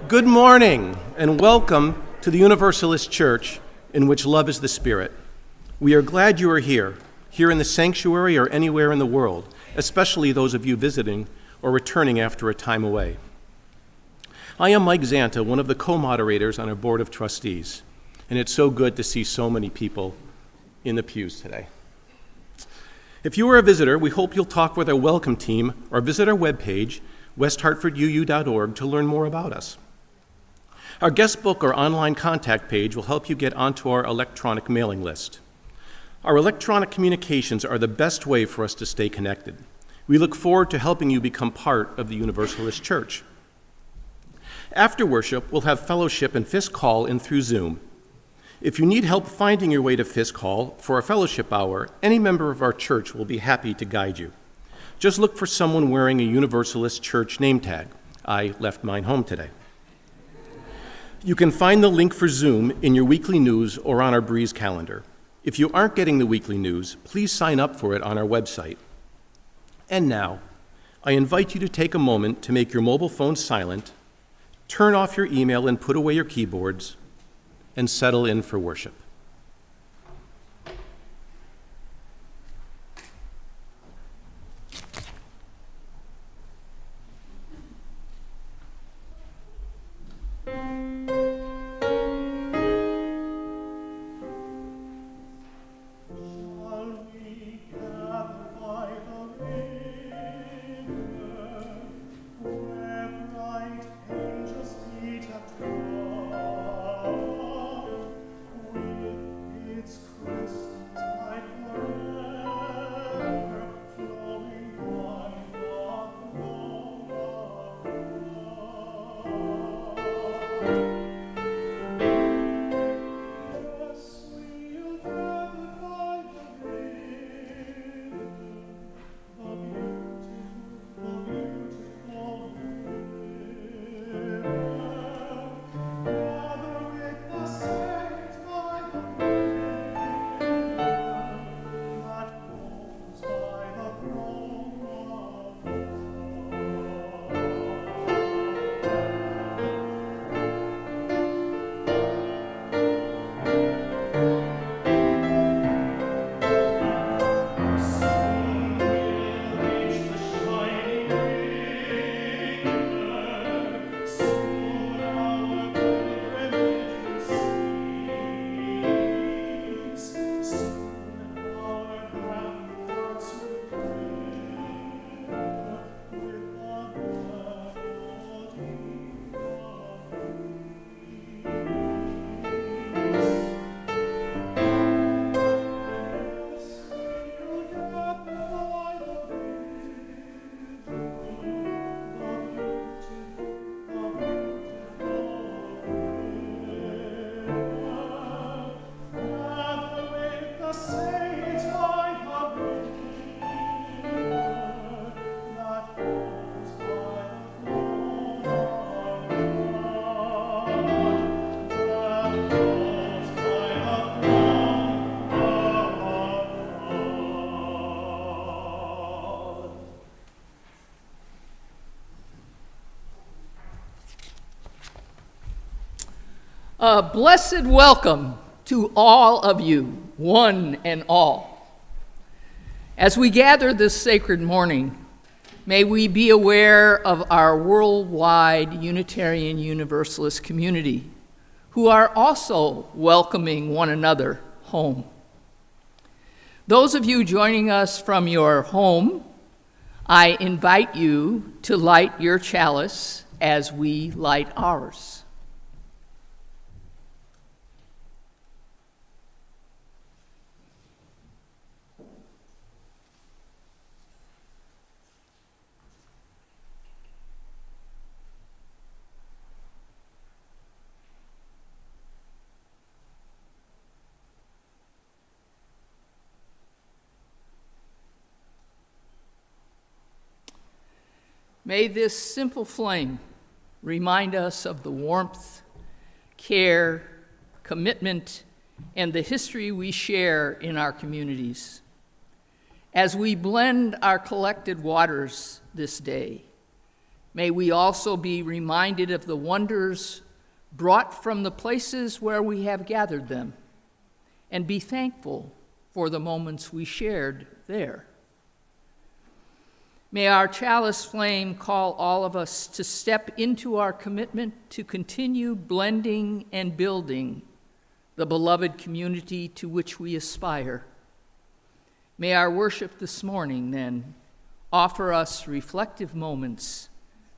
Good morning, and welcome to the Universalist Church, in which love is the Spirit. We are glad you are here in the sanctuary or anywhere in the world, especially those of you visiting or returning after a time away. I am Mike Zanta, one of the co-moderators on our Board of Trustees, and it's so good to see so many people in the pews today. If you are a visitor, we hope you'll talk with our welcome team or visit our webpage, westhartforduu.org, to learn more about us. Our guest book or online contact page will help you get onto our electronic mailing list. Our electronic communications are the best way for us to stay connected. We look forward to helping you become part of the Universalist Church. After worship, we'll have fellowship and Fisk Hall in through Zoom. If you need help finding your way to Fisk Hall for a fellowship hour, any member of our church will be happy to guide you. Just look for someone wearing a Universalist Church name tag. I left mine home today. You can find the link for Zoom in your weekly news or on our Breeze calendar. If you aren't getting the weekly news, please sign up for it on our website. And now, I invite you to take a moment to make your mobile phone silent, turn off your email and put away your keyboards, and settle in for worship. A blessed welcome to all of you, one and all. As we gather this sacred morning, may we be aware of our worldwide Unitarian Universalist community, who are also welcoming one another home. Those of you joining us from your home, I invite you to light your chalice as we light ours. May this simple flame remind us of the warmth, care, commitment, and the history we share in our communities. As we blend our collected waters this day, May we also be reminded of the wonders brought from the places where we have gathered them, and be thankful for the moments we shared there. May our chalice flame call all of us to step into our commitment to continue blending and building the beloved community to which we aspire. May our worship this morning, then, offer us reflective moments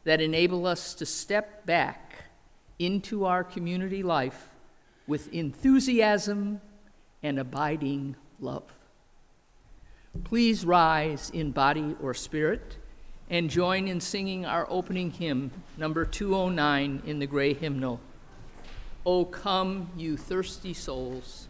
that enable us to step back into our community life with enthusiasm and abiding love. Please rise in body or spirit and join in singing our opening hymn, number 209 in the gray hymnal, "O come, you thirsty souls."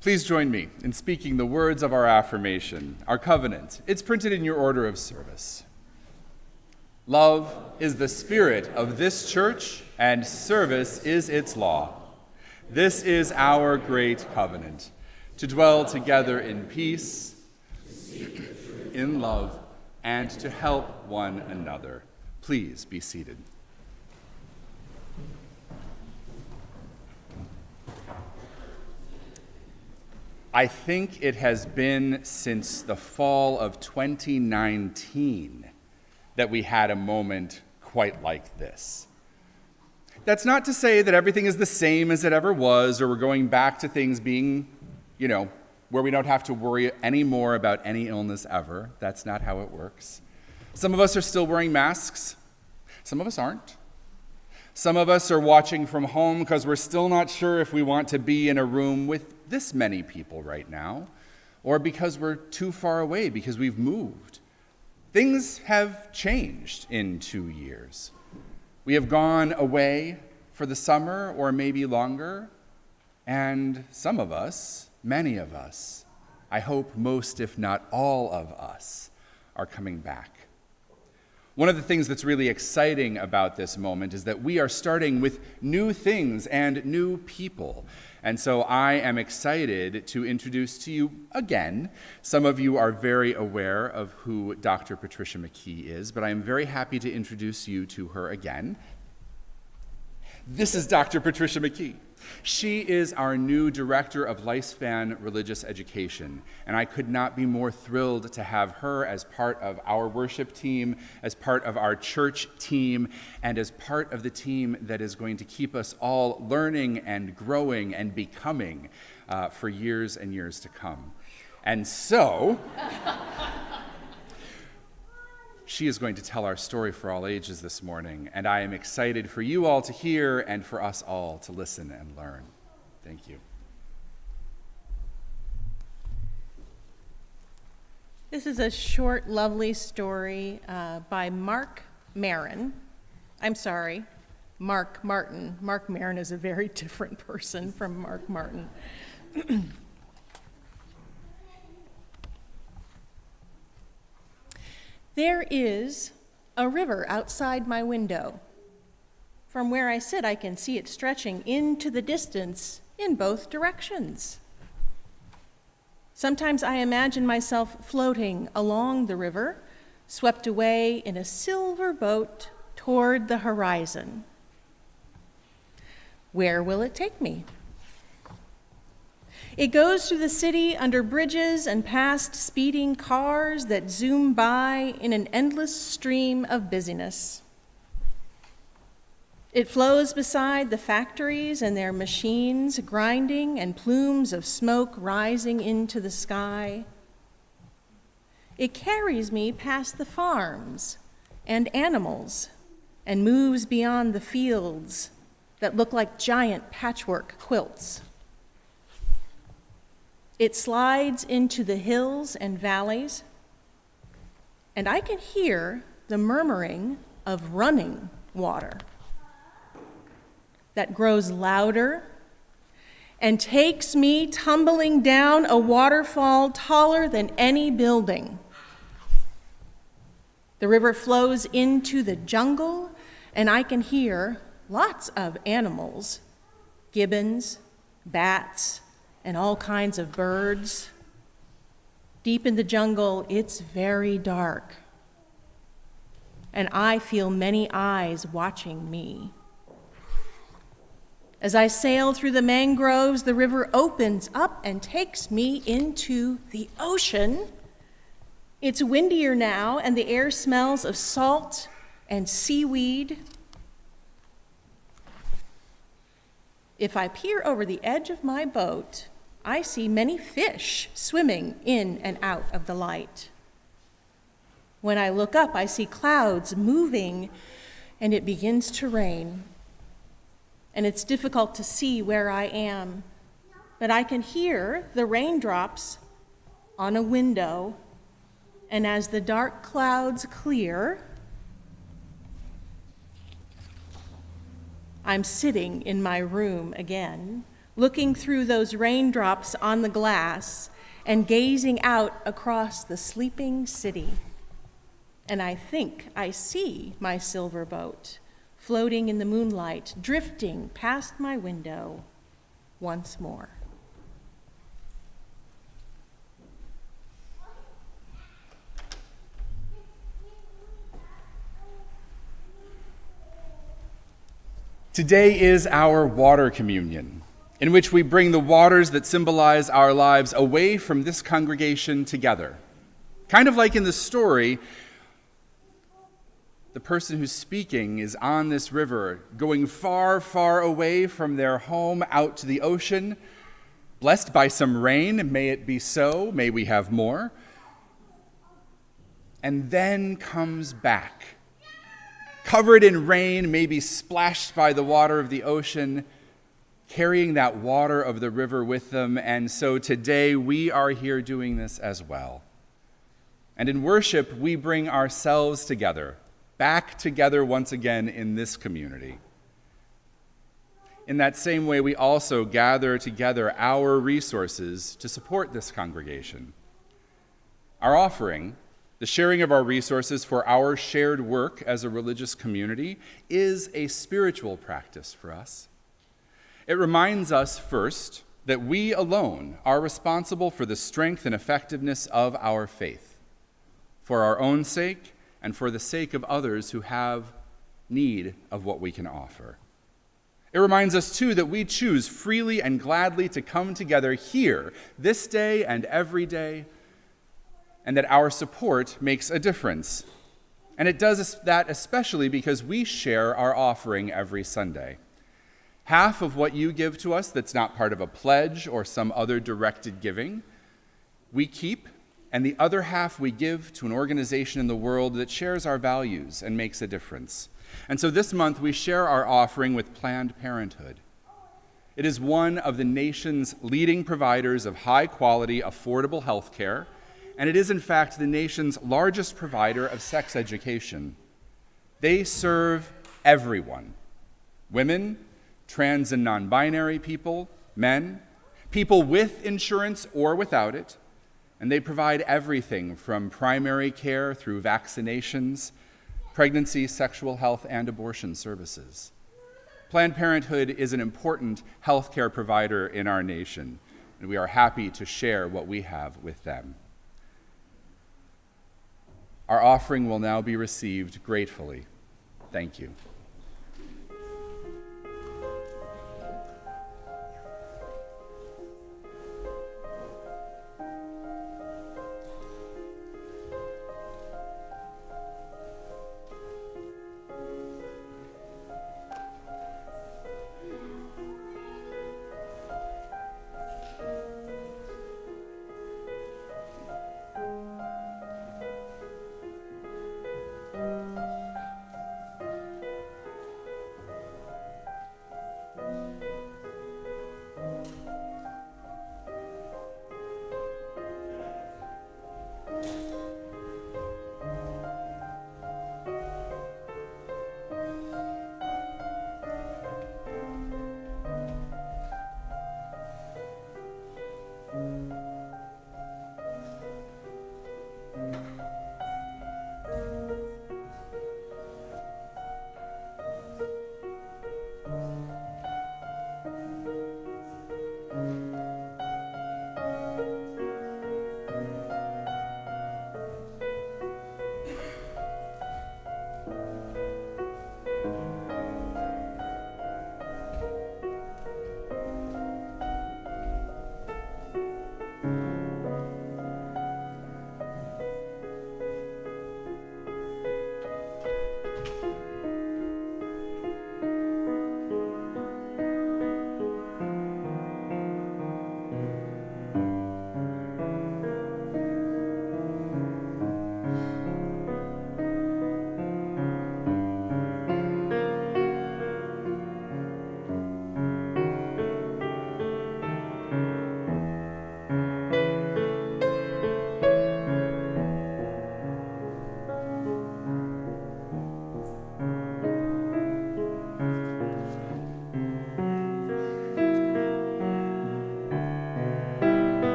Please join me in speaking the words of our affirmation, our covenant. It's printed in your order of service. Love is the spirit of this church, and service is its law. This is our great covenant, to dwell together in peace, in love, and to help one another. Please be seated. I think it has been since the fall of 2019 that we had a moment quite like this. That's not to say that everything is the same as it ever was, or we're going back to things being, where we don't have to worry anymore about any illness ever. That's not how it works. Some of us are still wearing masks. Some of us aren't. Some of us are watching from home because we're still not sure if we want to be in a room with this many people right now, or because we're too far away because we've moved. Things have changed in 2 years. We have gone away for the summer or maybe longer, and some of us, many of us, I hope most if not all of us, are coming back. One of the things that's really exciting about this moment is that we are starting with new things and new people. And so I am excited to introduce to you again. Some of you are very aware of who Dr. Patricia McKee is, but I am very happy to introduce you to her again. This is Dr. Patricia McKee. She is our new Director of Lifespan Religious Education, and I could not be more thrilled to have her as part of our worship team, as part of our church team, and as part of the team that is going to keep us all learning and growing and becoming for years and years to come. And so, she is going to tell our story for all ages this morning, and I am excited for you all to hear and for us all to listen and learn. Thank you. This is a short, lovely story by Mark Marin. I'm sorry, Mark Martin. Mark Marin is a very different person from Mark Martin. There is a river outside my window. From where I sit, I can see it stretching into the distance in both directions. Sometimes I imagine myself floating along the river, swept away in a silver boat toward the horizon. Where will it take me? It goes through the city under bridges and past speeding cars that zoom by in an endless stream of busyness. It flows beside the factories and their machines grinding and plumes of smoke rising into the sky. It carries me past the farms and animals and moves beyond the fields that look like giant patchwork quilts. It slides into the hills and valleys, and I can hear the murmuring of running water that grows louder and takes me tumbling down a waterfall taller than any building. The river flows into the jungle, and I can hear lots of animals, gibbons, bats, and all kinds of birds. Deep in the jungle, it's very dark, and I feel many eyes watching me. As I sail through the mangroves, the river opens up and takes me into the ocean. It's windier now, and the air smells of salt and seaweed. If I peer over the edge of my boat, I see many fish swimming in and out of the light. When I look up, I see clouds moving, and it begins to rain. And it's difficult to see where I am, but I can hear the raindrops on a window, and as the dark clouds clear, I'm sitting in my room again, looking through those raindrops on the glass and gazing out across the sleeping city. And I think I see my silver boat floating in the moonlight, drifting past my window once more. Today is our water communion, in which we bring the waters that symbolize our lives away from this congregation together. Kind of like in the story, the person who's speaking is on this river, going far, far away from their home out to the ocean, blessed by some rain. May it be so, may we have more. And then comes back, covered in rain, maybe splashed by the water of the ocean, carrying that water of the river with them. And so today we are here doing this as well. And in worship, we bring ourselves together, back together once again in this community. In that same way, we also gather together our resources to support this congregation. Our offering, the sharing of our resources for our shared work as a religious community, is a spiritual practice for us. It reminds us first that we alone are responsible for the strength and effectiveness of our faith, for our own sake and for the sake of others who have need of what we can offer. It reminds us, too, that we choose freely and gladly to come together here this day and every day, and that our support makes a difference. And it does that especially because we share our offering every Sunday. Half of what you give to us that's not part of a pledge or some other directed giving, we keep, and the other half we give to an organization in the world that shares our values and makes a difference. And so this month we share our offering with Planned Parenthood. It is one of the nation's leading providers of high-quality, affordable health care, and it is in fact the nation's largest provider of sex education. They serve everyone: women, trans and non-binary people, men, people with insurance or without it, and they provide everything from primary care through vaccinations, pregnancy, sexual health, and abortion services. Planned Parenthood is an important healthcare provider in our nation, and we are happy to share what we have with them. Our offering will now be received gratefully. Thank you.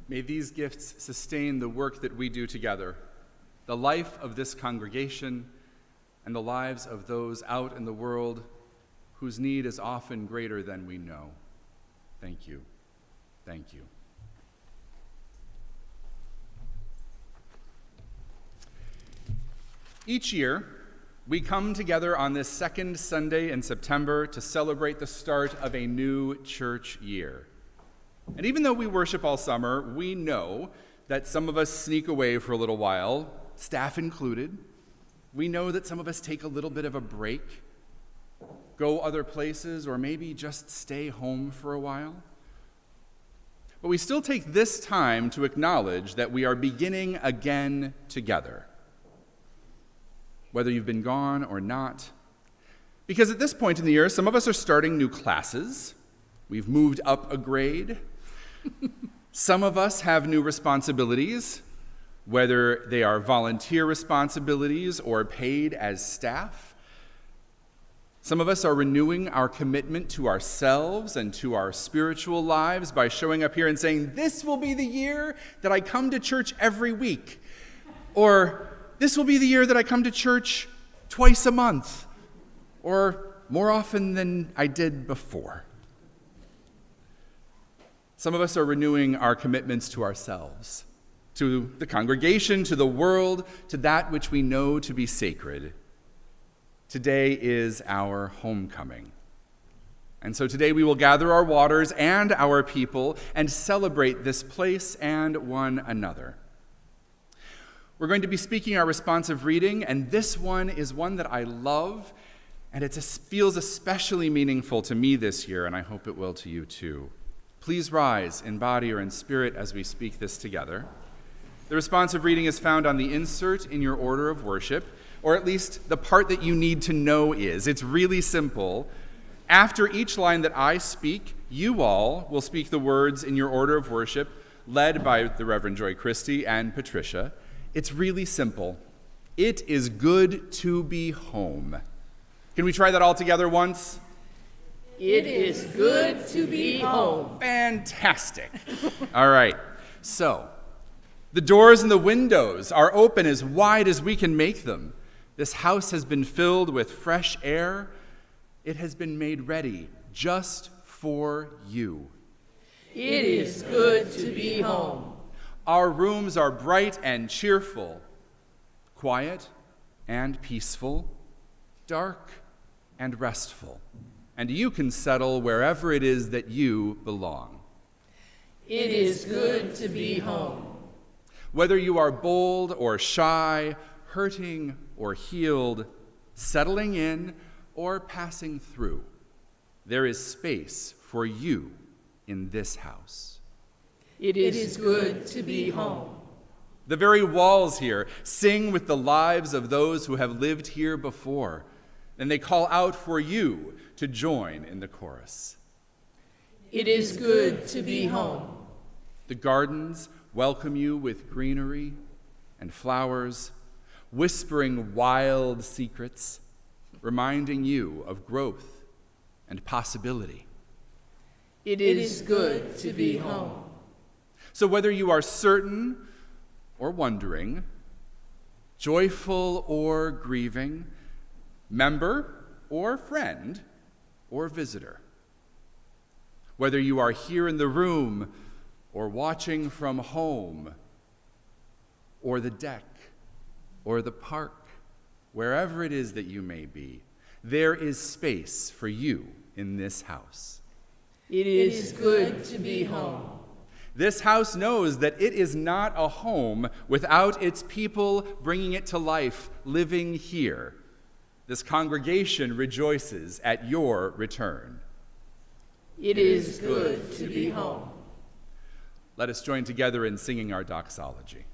May these gifts sustain the work that we do together, the life of this congregation, and the lives of those out in the world whose need is often greater than we know. Thank you. Thank you. Each year, we come together on this second Sunday in September to celebrate the start of a new church year. And even though we worship all summer, we know that some of us sneak away for a little while, staff included. We know that some of us take a little bit of a break, go other places, or maybe just stay home for a while. But we still take this time to acknowledge that we are beginning again together, whether you've been gone or not. Because at this point in the year, some of us are starting new classes. We've moved up a grade. Some of us have new responsibilities, whether they are volunteer responsibilities or paid as staff. Some of us are renewing our commitment to ourselves and to our spiritual lives by showing up here and saying, "This will be the year that I come to church every week," or "This will be the year that I come to church twice a month," or more often than I did before. Some of us are renewing our commitments to ourselves, to the congregation, to the world, to that which we know to be sacred. Today is our homecoming. And so today we will gather our waters and our people and celebrate this place and one another. We're going to be speaking our responsive reading, and this one is one that I love, and it feels especially meaningful to me this year, and I hope it will to you too. Please rise in body or in spirit as we speak this together. The responsive reading is found on the insert in your order of worship, or at least the part that you need to know is. It's really simple. After each line that I speak, you all will speak the words in your order of worship, led by the Reverend Joy Christi and Patricia. It's really simple. It is good to be home. Can we try that all together once? It is good to be home. Fantastic. All right. So, the doors and the windows are open as wide as we can make them. This house has been filled with fresh air. It has been made ready just for you. It is good to be home. Our rooms are bright and cheerful, quiet and peaceful, dark and restful, and you can settle wherever it is that you belong. It is good to be home. Whether you are bold or shy, hurting or healed, settling in or passing through, there is space for you in this house. It is good to be home. The very walls here sing with the lives of those who have lived here before, and they call out for you to join in the chorus. It is good to be home. The gardens welcome you with greenery and flowers, whispering wild secrets, reminding you of growth and possibility. It is good to be home. So whether you are certain or wondering, joyful or grieving, member or friend or visitor, whether you are here in the room or watching from home or the deck or the park, wherever it is that you may be, there is space for you in this house. It is good to be home. This house knows that it is not a home without its people bringing it to life, living here. This congregation rejoices at your return. It is good to be home. Let us join together in singing our doxology.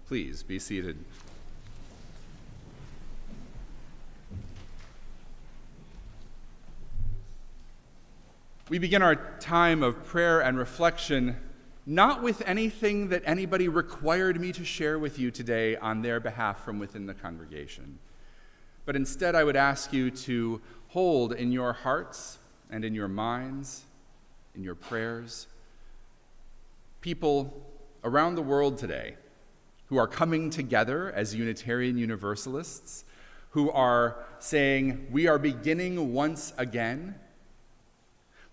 Please be seated. We begin our time of prayer and reflection not with anything that anybody required me to share with you today on their behalf from within the congregation. But instead, I would ask you to hold in your hearts and in your minds, in your prayers, people around the world today who are coming together as Unitarian Universalists, who are saying, we are beginning once again.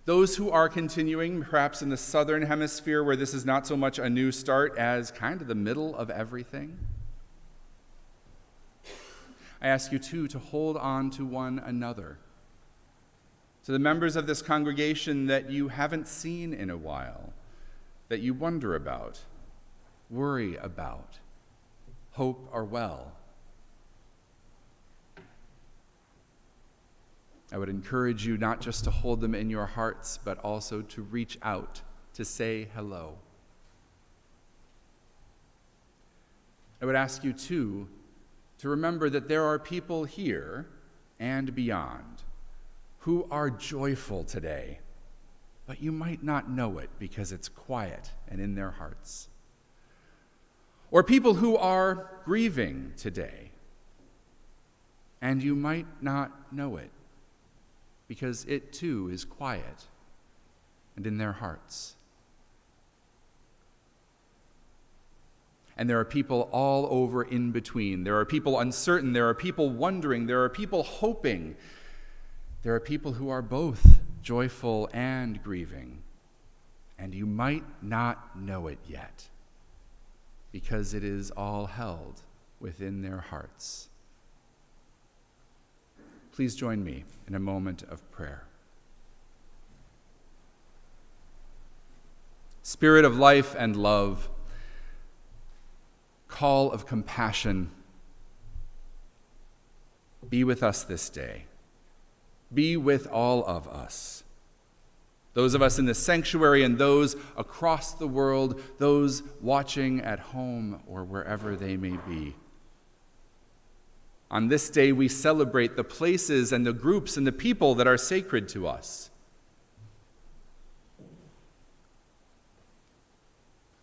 Those who are continuing, perhaps in the southern hemisphere where this is not so much a new start as kind of the middle of everything. I ask you too to hold on to one another. To the members of this congregation that you haven't seen in a while, that you wonder about, worry about, hope are well. I would encourage you not just to hold them in your hearts, but also to reach out, to say hello. I would ask you too to remember that there are people here and beyond who are joyful today, but you might not know it because it's quiet and in their hearts. Or people who are grieving today, and you might not know it because it too is quiet and in their hearts. And there are people all over in between. There are people uncertain. There are people wondering. There are people hoping. There are people who are both joyful and grieving. And you might not know it yet because it is all held within their hearts. Please join me in a moment of prayer. Spirit of life and love, call of compassion, be with us this day. Be with all of us. Those of us in the sanctuary and those across the world, those watching at home or wherever they may be. On this day, we celebrate the places and the groups and the people that are sacred to us.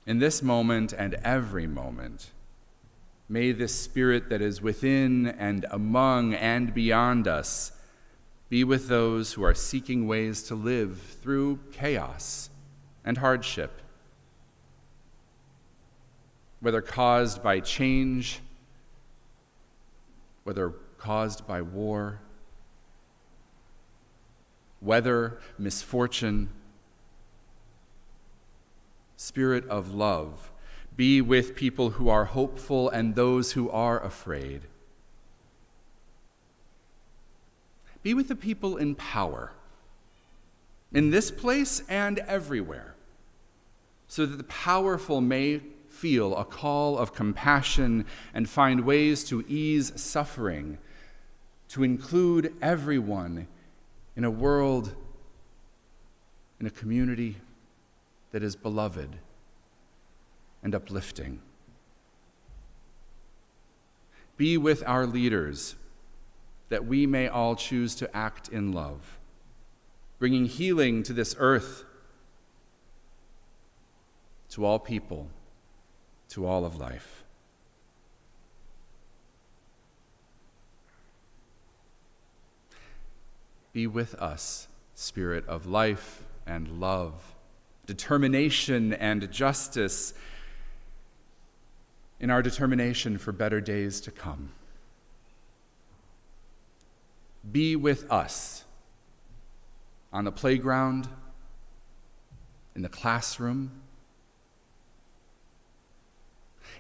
In this moment and every moment, may this spirit that is within and among and beyond us be with those who are seeking ways to live through chaos and hardship, whether caused by change, whether caused by war, weather, misfortune. Spirit of love, be with people who are hopeful and those who are afraid. Be with the people in power, in this place and everywhere, so that the powerful may feel a call of compassion and find ways to ease suffering, to include everyone in a world, in a community that is beloved and uplifting. Be with our leaders, that we may all choose to act in love, bringing healing to this earth, to all people, to all of life. Be with us, Spirit of life and love, determination and justice, in our determination for better days to come. Be with us on the playground, in the classroom,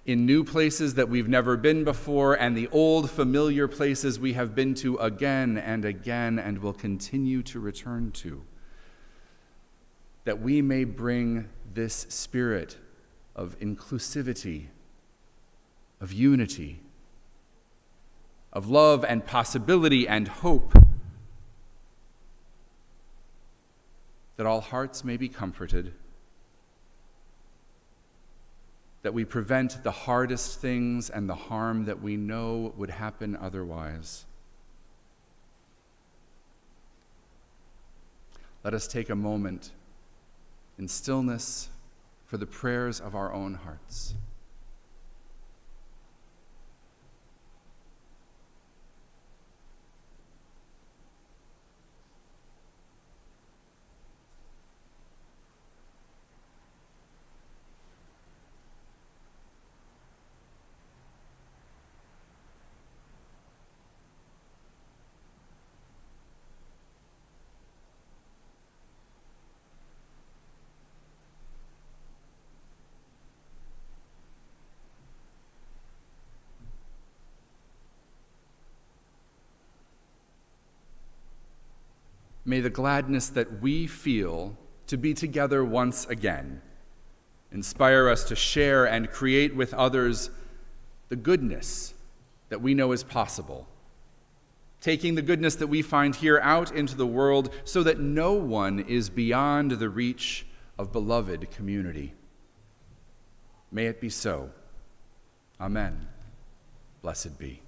in new places that we've never been before, and the old familiar places we have been to again and again and will continue to return to, that we may bring this spirit of inclusivity, of unity, of love and possibility and hope, that all hearts may be comforted, that we prevent the hardest things and the harm that we know would happen otherwise. Let us take a moment in stillness for the prayers of our own hearts. May the gladness that we feel to be together once again inspire us to share and create with others the goodness that we know is possible, taking the goodness that we find here out into the world so that no one is beyond the reach of beloved community. May it be so. Amen. Blessed be.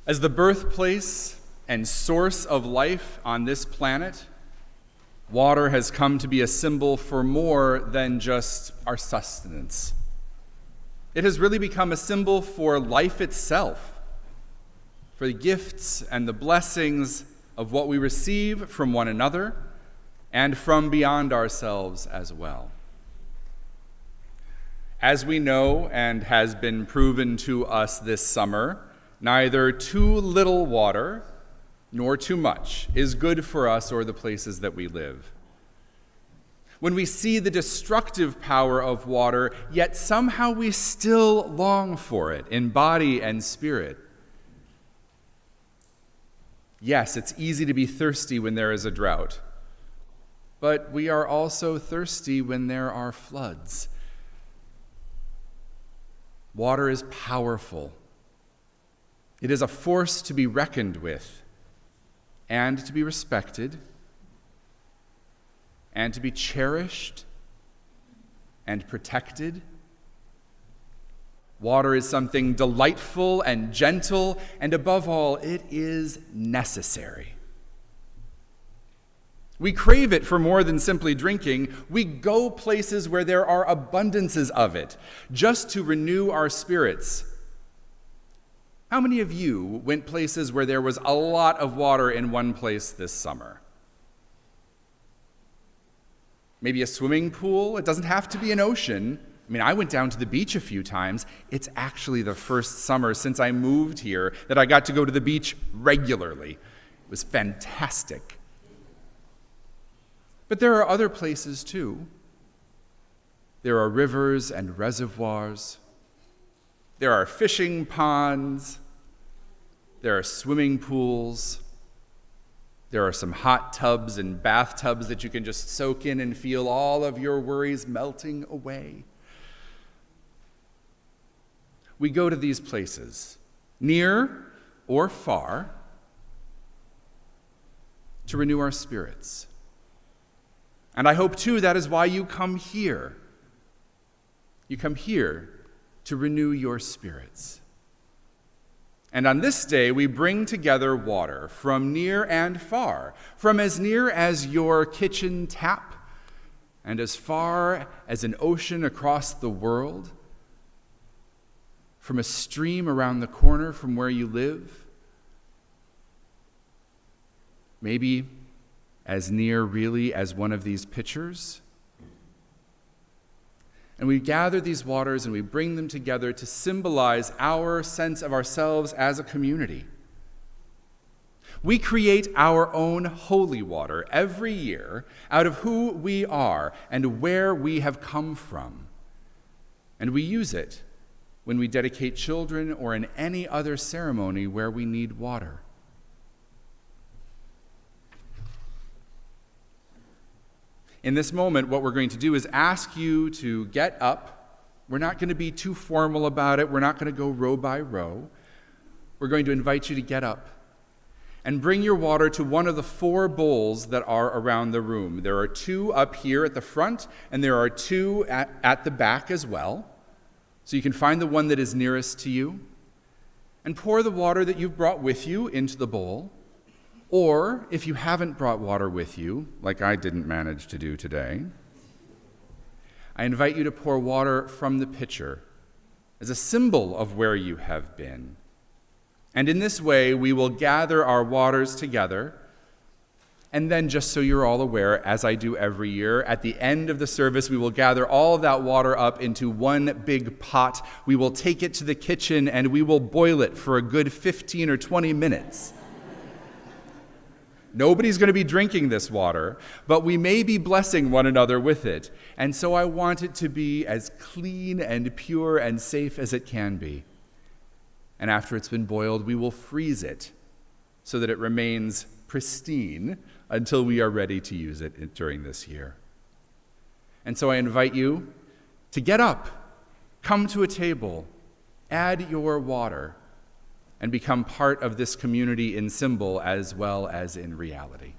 As the birthplace and source of life on this planet, water has come to be a symbol for more than just our sustenance. It has really become a symbol for life itself, for the gifts and the blessings of what we receive from one another and from beyond ourselves as well. As we know and has been proven to us this summer, neither too little water nor too much is good for us or the places that we live. When we see the destructive power of water, yet somehow we still long for it in body and spirit. Yes, it's easy to be thirsty when there is a drought, but we are also thirsty when there are floods. Water is powerful. It is a force to be reckoned with and to be respected and to be cherished and protected. Water is something delightful and gentle, and above all, it is necessary. We crave it for more than simply drinking. We go places where there are abundances of it, just to renew our spirits. How many of you went places where there was a lot of water in one place this summer? Maybe a swimming pool? It doesn't have to be an ocean. I mean, I went down to the beach a few times. It's actually the first summer since I moved here that I got to go to the beach regularly. It was fantastic. But there are other places too. There are rivers and reservoirs. There are fishing ponds. There are swimming pools. There are some hot tubs and bathtubs that you can just soak in and feel all of your worries melting away. We go to these places, near or far, to renew our spirits. And I hope, too, that is why you come here. You come here to renew your spirits. And on this day, we bring together water from near and far, from as near as your kitchen tap and as far as an ocean across the world, from a stream around the corner from where you live, maybe as near really as one of these pitchers. And we gather these waters and we bring them together to symbolize our sense of ourselves as a community. We create our own holy water every year out of who we are and where we have come from. And we use it when we dedicate children or in any other ceremony where we need water. In this moment, what we're going to do is ask you to get up. We're not going to be too formal about it. We're not going to go row by row. We're going to invite you to get up and bring your water to one of the 4 bowls that are around the room. There are 2 up here at the front, and there are 2 at the back as well. So you can find the one that is nearest to you and pour the water that you've brought with you into the bowl. Or, if you haven't brought water with you, like I didn't manage to do today, I invite you to pour water from the pitcher as a symbol of where you have been. And in this way, we will gather our waters together. And then, just so you're all aware, as I do every year, at the end of the service, we will gather all of that water up into one big pot. We will take it to the kitchen and we will boil it for a good 15 or 20 minutes. Nobody's going to be drinking this water, but we may be blessing one another with it. And so I want it to be as clean and pure and safe as it can be. And after it's been boiled, we will freeze it so that it remains pristine until we are ready to use it during this year. And so I invite you to get up, come to a table, add your water, and become part of this community in symbol as well as in reality.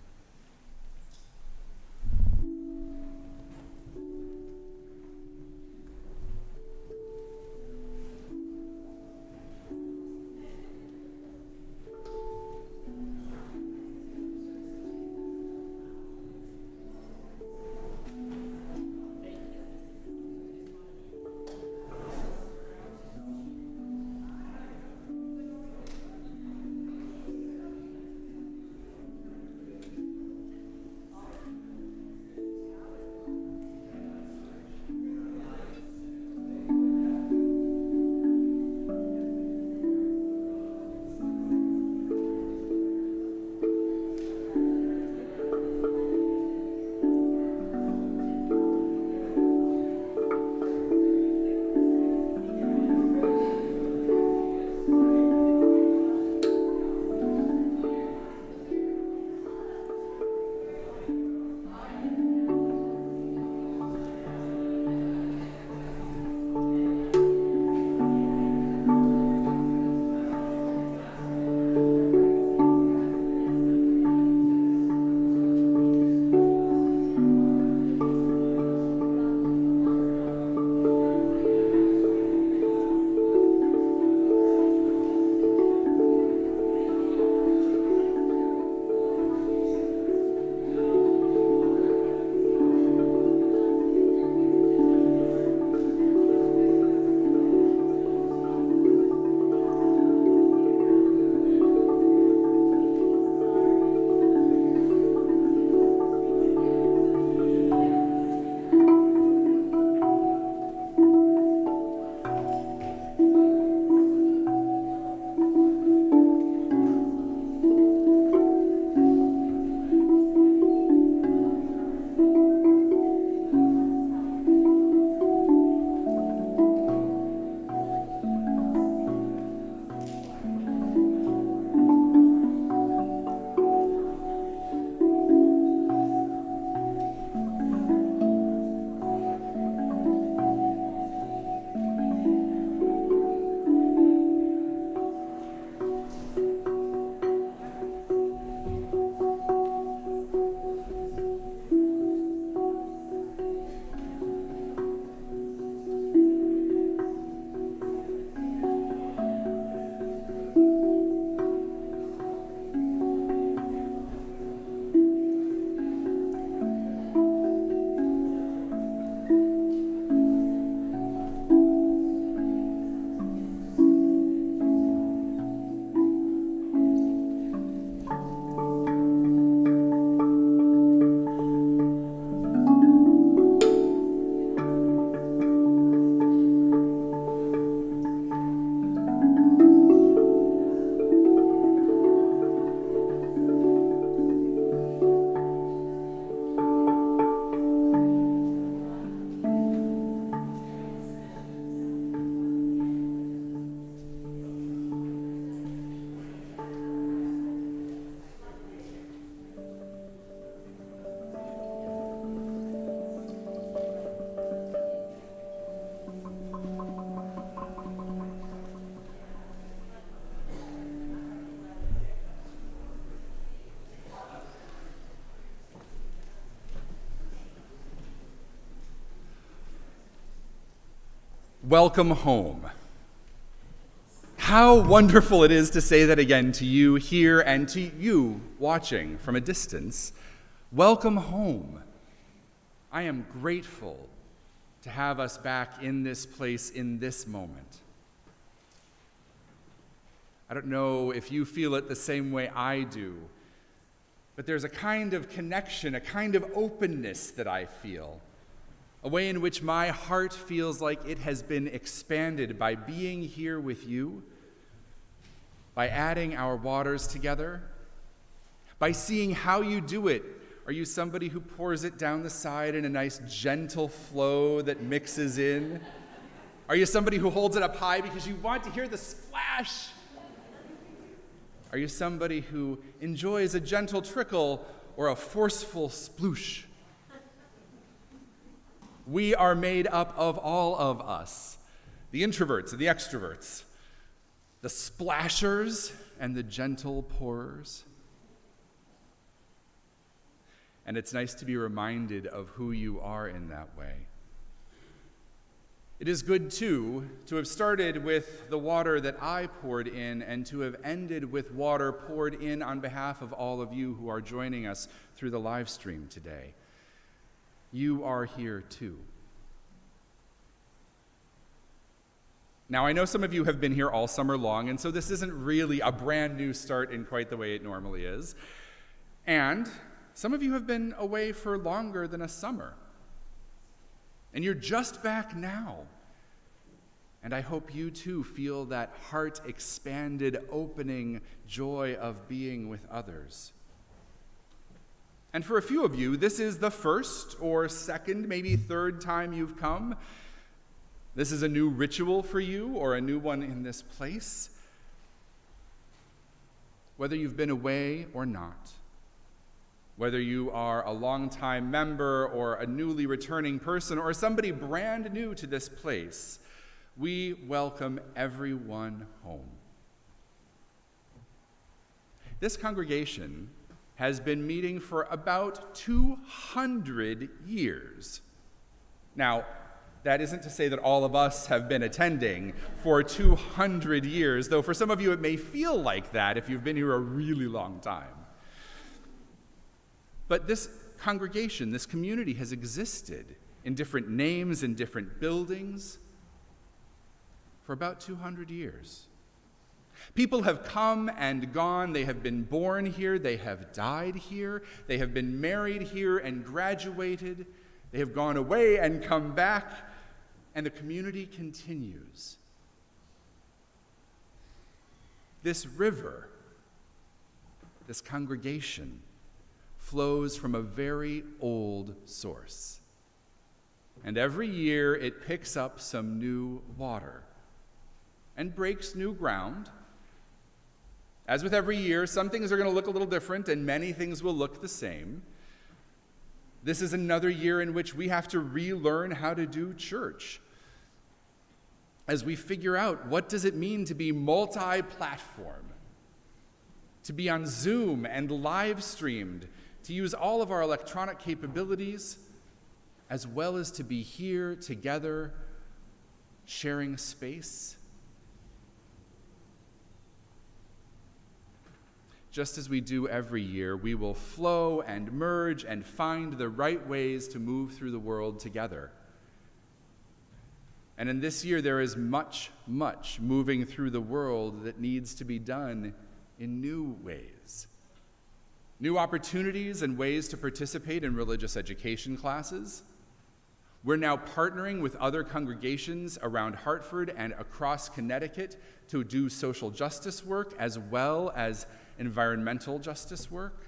Welcome home. How wonderful it is to say that again to you here and to you watching from a distance. Welcome home. I am grateful to have us back in this place in this moment. I don't know if you feel it the same way I do, but there's a kind of connection, a kind of openness that I feel, a way in which my heart feels like it has been expanded by being here with you, by adding our waters together, by seeing how you do it. Are you somebody who pours it down the side in a nice gentle flow that mixes in? Are you somebody who holds it up high because you want to hear the splash? Are you somebody who enjoys a gentle trickle or a forceful sploosh? We are made up of all of us, the introverts and the extroverts, the splashers and the gentle pourers. And it's nice to be reminded of who you are in that way. It is good, too, to have started with the water that I poured in and to have ended with water poured in on behalf of all of you who are joining us through the live stream today. You are here, too. Now, I know some of you have been here all summer long, and so this isn't really a brand new start in quite the way it normally is. And some of you have been away for longer than a summer. And you're just back now. And I hope you too feel that heart-expanded, opening joy of being with others. And for a few of you, this is the first or second, maybe third time you've come. This is a new ritual for you or a new one in this place. Whether you've been away or not, whether you are a longtime member or a newly returning person or somebody brand new to this place, we welcome everyone home. This congregation has been meeting for about 200 years. Now, that isn't to say that all of us have been attending for 200 years, though for some of you it may feel like that if you've been here a really long time. But this congregation, this community has existed in different names and different buildings for about 200 years. People have come and gone. They have been born here. They have died here. They have been married here and graduated. They have gone away and come back, and the community continues. This river, this congregation, flows from a very old source. And every year it picks up some new water and breaks new ground. As with every year, some things are going to look a little different and many things will look the same. This is another year in which we have to relearn how to do church. As we figure out what does it mean to be multi-platform, to be on Zoom and live streamed, to use all of our electronic capabilities, as well as to be here together, sharing space. Just as we do every year, we will flow and merge and find the right ways to move through the world together. And in this year, there is much, much moving through the world that needs to be done in new ways. New opportunities and ways to participate in religious education classes. We're now partnering with other congregations around Hartford and across Connecticut to do social justice work as well as environmental justice work.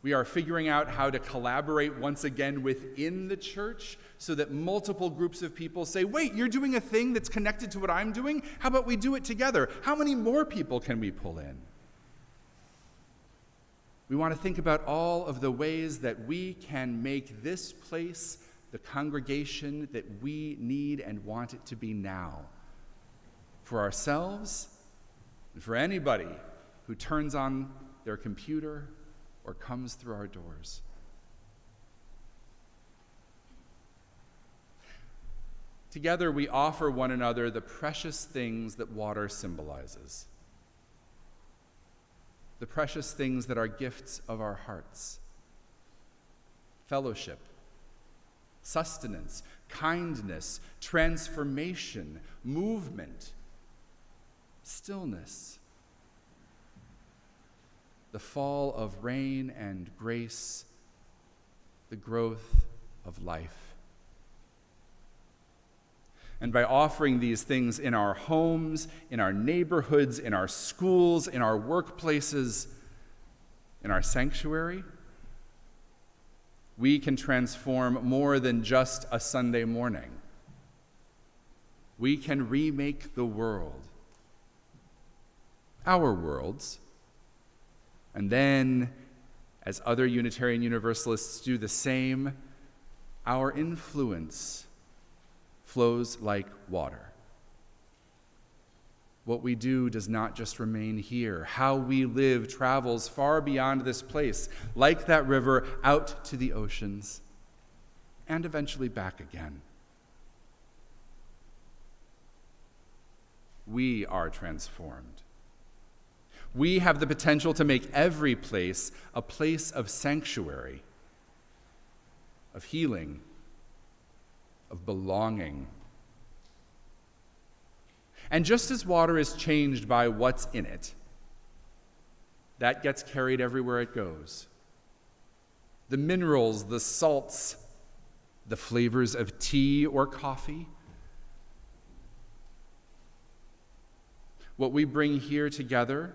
We are figuring out how to collaborate once again within the church so that multiple groups of people say, wait, you're doing a thing that's connected to what I'm doing? How about we do it together? How many more people can we pull in? We want to think about all of the ways that we can make this place the congregation that we need and want it to be now, for ourselves and for anybody who turns on their computer or comes through our doors. Together we offer one another the precious things that water symbolizes, the precious things that are gifts of our hearts: fellowship, sustenance, kindness, transformation, movement, stillness, the fall of rain and grace, the growth of life. And by offering these things in our homes, in our neighborhoods, in our schools, in our workplaces, in our sanctuary, we can transform more than just a Sunday morning. We can remake the world, our worlds, and then, as other Unitarian Universalists do the same, our influence flows like water. What we do does not just remain here. How we live travels far beyond this place, like that river, out to the oceans, and eventually back again. We are transformed. We have the potential to make every place a place of sanctuary, of healing, of belonging. And just as water is changed by what's in it, that gets carried everywhere it goes. The minerals, the salts, the flavors of tea or coffee. What we bring here together,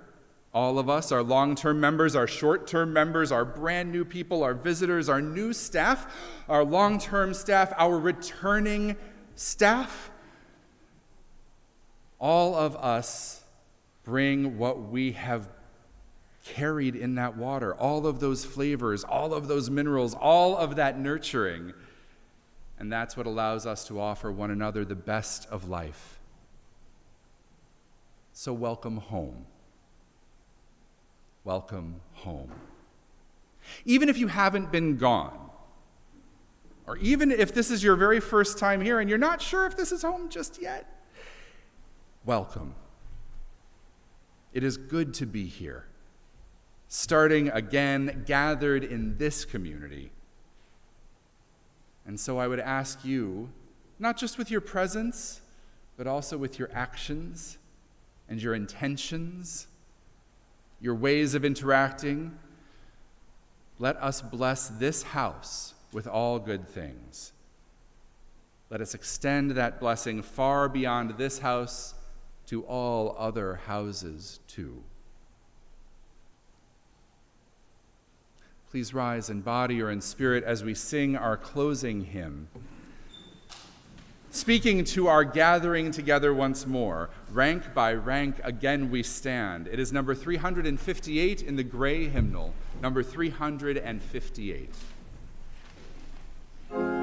all of us, our long-term members, our short-term members, our brand new people, our visitors, our new staff, our long-term staff, our returning staff, all of us bring what we have carried in that water, all of those flavors, all of those minerals, all of that nurturing. And that's what allows us to offer one another the best of life. So welcome home. Welcome home. Even if you haven't been gone, or even if this is your very first time here and you're not sure if this is home just yet, welcome. It is good to be here, starting again, gathered in this community. And so I would ask you, not just with your presence, but also with your actions and your intentions, your ways of interacting, let us bless this house with all good things. Let us extend that blessing far beyond this house to all other houses too. Please rise in body or in spirit as we sing our closing hymn. Speaking to our gathering together once more, rank by rank again we stand. It is number 358 in the gray hymnal, number 358. Forward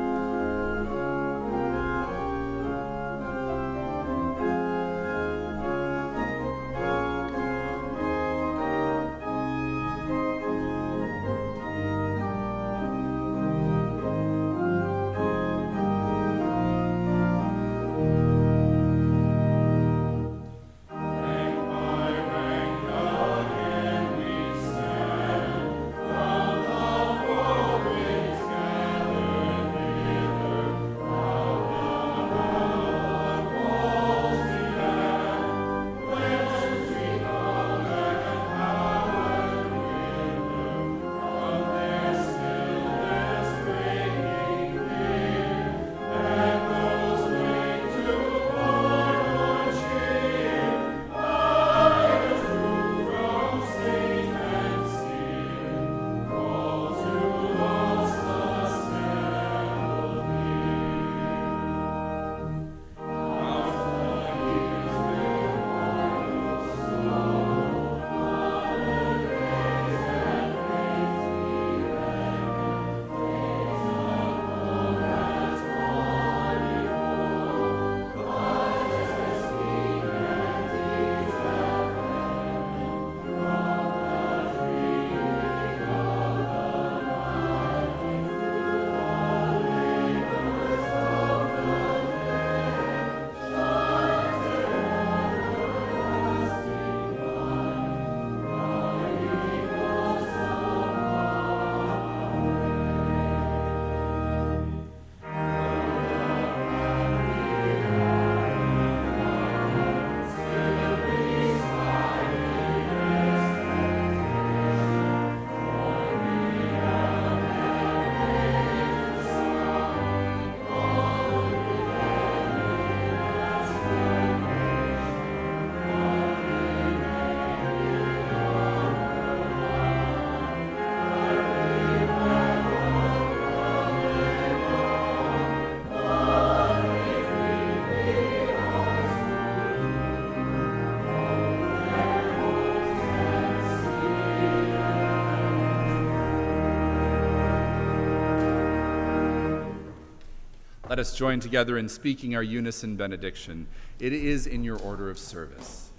let us join together in speaking our unison benediction. It is in your order of service.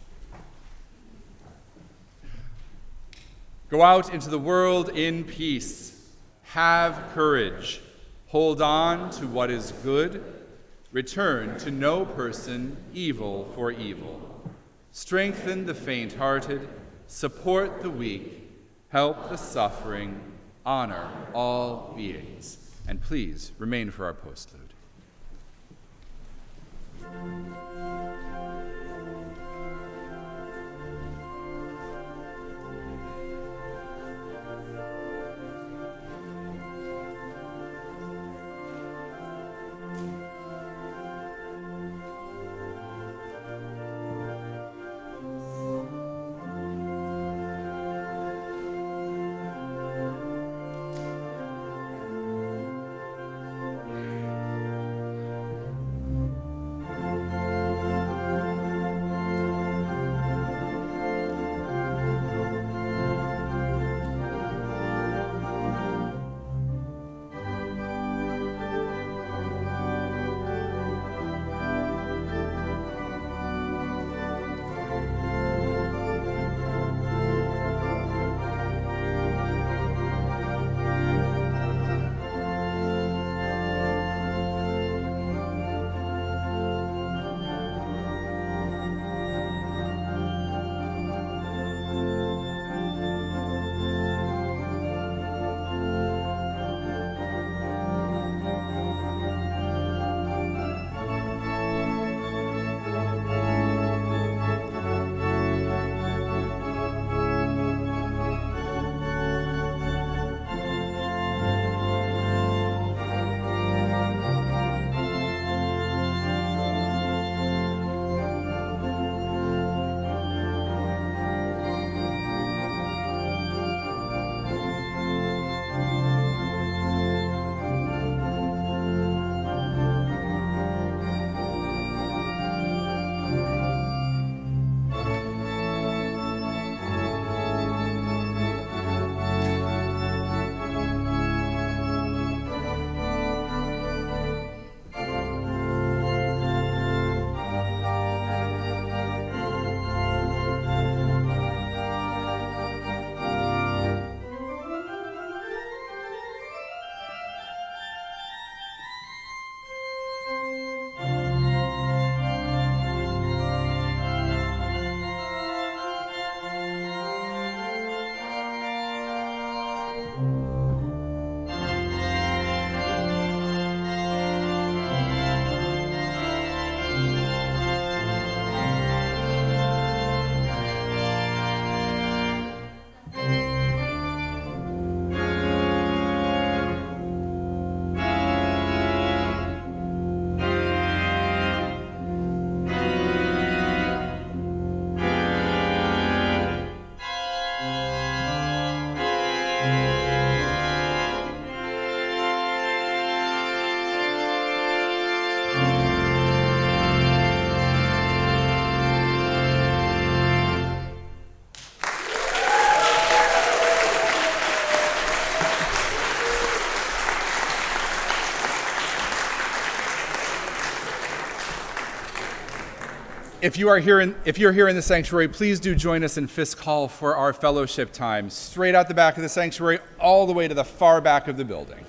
Go out into the world in peace. Have courage. Hold on to what is good. Return to no person evil for evil. Strengthen the faint-hearted. Support the weak. Help the suffering. Honor all beings. And please remain for our postlude. If you're here in the sanctuary, please do join us in Fisk Hall for our fellowship time, straight out the back of the sanctuary, all the way to the far back of the building.